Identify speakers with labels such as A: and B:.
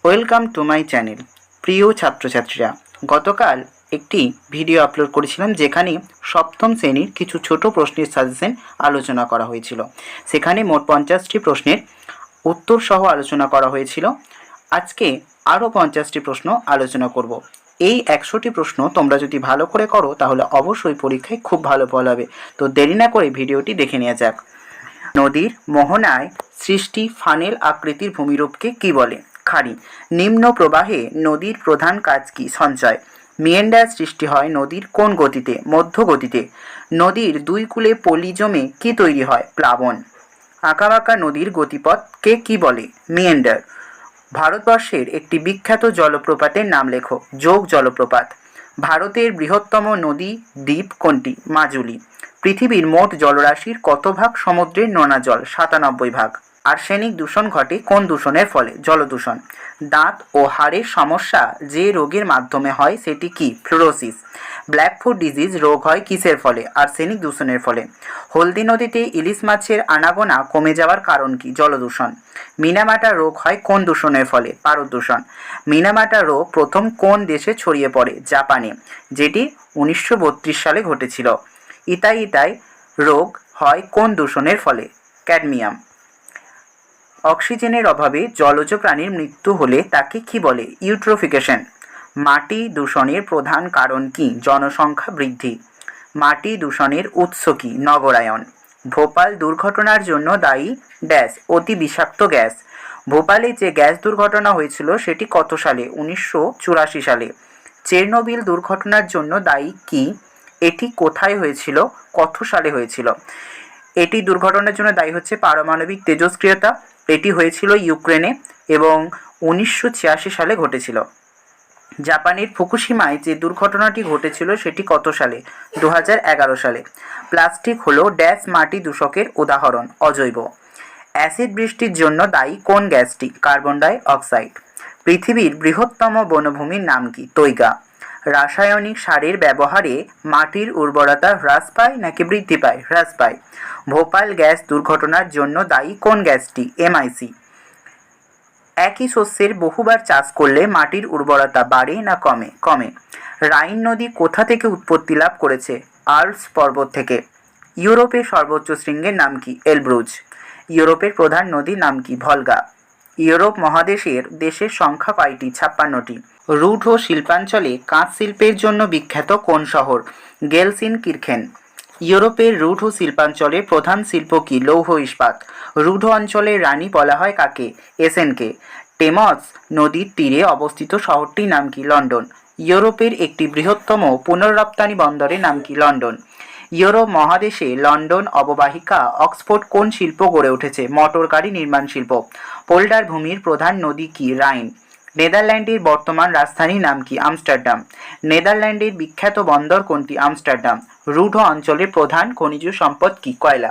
A: Welcome to my channel. প্রিয় ছাত্রছাত্রীরা, গতকাল একটি ভিডিও আপলোড করেছিলাম যেখানে সপ্তম শ্রেণীর কিছু ছোট প্রশ্নের সাজেশন আলোচনা করা হয়েছিল। সেখানে মোট 50টি প্রশ্নের উত্তর সহ আলোচনা করা হয়েছিল। আজকে আরও 50টি প্রশ্ন আলোচনা করব। এই 100টি প্রশ্ন তোমরা যদি ভালো করে করো তাহলে অবশ্যই পরীক্ষায় খুব ভালো ফল হবে। তো দেরি না করে ভিডিওটি দেখে নেওয়া যাক। নদীর মোহনায় সৃষ্টি ফানেল আকৃতির ভূমিরূপকে কি বলে? খাড়ি। নিম্ন প্রবাহে নদীর প্রধান কাজ কি? সঞ্চয়। মিয়েন্ডার সৃষ্টি হয় নদীর কোন গতিতে? মধ্য গতিতে। নদীর দুই কূলে পলি জমে কি তৈরি হয়? প্লাবন। আঁকাবাঁকা নদীর গতিপথকে কি বলে? মিয়েন্ডার। ভারতবর্ষের একটি বিখ্যাত জলপ্রপাতের নাম লেখো। যোগ জলপ্রপাত। ভারতের বৃহত্তম নদী দ্বীপ কোনটি? মাজুলি। পৃথিবীর মোট জলরাশির কত ভাগ সমুদ্রের নোনা জল? 97 ভাগ। আর্সেনিক দূষণ ঘটে কোন দূষণের ফলে? জলদূষণ। দাঁত ও হাড়ের সমস্যা যে রোগের মাধ্যমে হয় সেটি কি? ফ্লোরোসিস। ব্ল্যাকফুট ডিজিজ রোগ হয় কিসের ফলে? আর্সেনিক দূষণের ফলে। হলদি নদীতে ইলিশ মাছের আনাগোনা কমে যাওয়ার কারণ কি? জলদূষণ। মিনামাটা রোগ হয় কোন দূষণের ফলে? পারদ দূষণ। মিনামাটা রোগ প্রথম কোন দেশে ছড়িয়ে পড়ে? জাপানে, যেটি 1932 সালে ঘটেছিল। ইতাই ইতাই রোগ হয় কোন দূষণের ফলে? ক্যাডমিয়াম। অক্সিজেনের অভাবে জলজ প্রাণীর মৃত্যু হলে তাকে কি বলে? ইউট্রোফিকেশন। মাটি দূষণের প্রধান কারণ কি? জনসংখ্যা বৃদ্ধি। মাটি দূষণের উৎস কি? নগরায়ন। ভোপাল দুর্ঘটনার জন্য দায়ী ড্যাশ অতি বিষাক্ত গ্যাস। ভোপালে যে গ্যাস দুর্ঘটনা হয়েছিল সেটি কত সালে? 1984 সালে। চেরনোবিল দুর্ঘটনার জন্য দায়ী কি? এটি কোথায় হয়েছিল? কত সালে হয়েছিল? এটি দুর্ঘটনার জন্য দায়ী হচ্ছে পারমাণবিক তেজস্ক্রিয়তা। এটি হয়েছিল ইউক্রেনে এবং 1986 সালে ঘটেছিল। জাপানের ফুকুশিমায় যে দুর্ঘটনাটি ঘটেছিল সেটি কত সালে? 2011 সালে। প্লাস্টিক হলো ড্যাশ মাটি দূষকের উদাহরণ? অজৈব। অ্যাসিড বৃষ্টির জন্য দায়ী কোন গ্যাসটি? Carbon die oxide. পৃথিবীর বৃহত্তম বনভূমির নাম কি? তৈগা। রাসায়নিক সারের ব্যবহারে মাটির উর্বরতা হ্রাস পায় নাকি বৃদ্ধি পায়? হ্রাস পায়। ভোপাল গ্যাস দুর্ঘটনার জন্য দায়ী কোন গ্যাসটি? এমআইসি। একই শস্যের বহুবার চাষ করলে মাটির উর্বরতা বাড়ে না কমে? কমে। রাইন নদী কোথা থেকে উৎপত্তি লাভ করেছে? আল্পস পর্বত থেকে। ইউরোপের সর্বোচ্চ শৃঙ্গের নাম কি? এলব্রুজ। ইউরোপের প্রধান নদীর নাম কি? ভলগা। ইউরোপ মহাদেশের দেশের সংখ্যা কয়টি? 56টি। রুড ও শিল্পাঞ্চলে কাঁচ শিল্পের জন্য বিখ্যাত কোন শহর? গেলসিনকির্খেন। ইউরোপের রুড ও শিল্পাঞ্চলের প্রধান শিল্প কি? লৌহ ইস্পাত। রুড অঞ্চলের রানী বলা হয় কাকে? এসেনকে। টেমস নদীর তীরে অবস্থিত শহরটির নাম কি? লন্ডন। ইউরোপের একটি বৃহত্তম পুনর্রপ্তানি বন্দরের নাম কি? লন্ডন। ইউরোপ মহাদেশে লন্ডন অববাহিকা অক্সফোর্ড কোন শিল্প গড়ে উঠেছে? মোটর গাড়ি নির্মাণ শিল্প। পোল্ডার ভূমির প্রধান নদী কি? রাইন। নেদারল্যান্ডের বর্তমান রাজধানীর নাম কি? আমস্টারডাম। নেদারল্যান্ডের বিখ্যাত বন্দর কোনটি? আমস্টারডাম। রুড অঞ্চলের প্রধান খনিজ সম্পদ কি? কয়লা।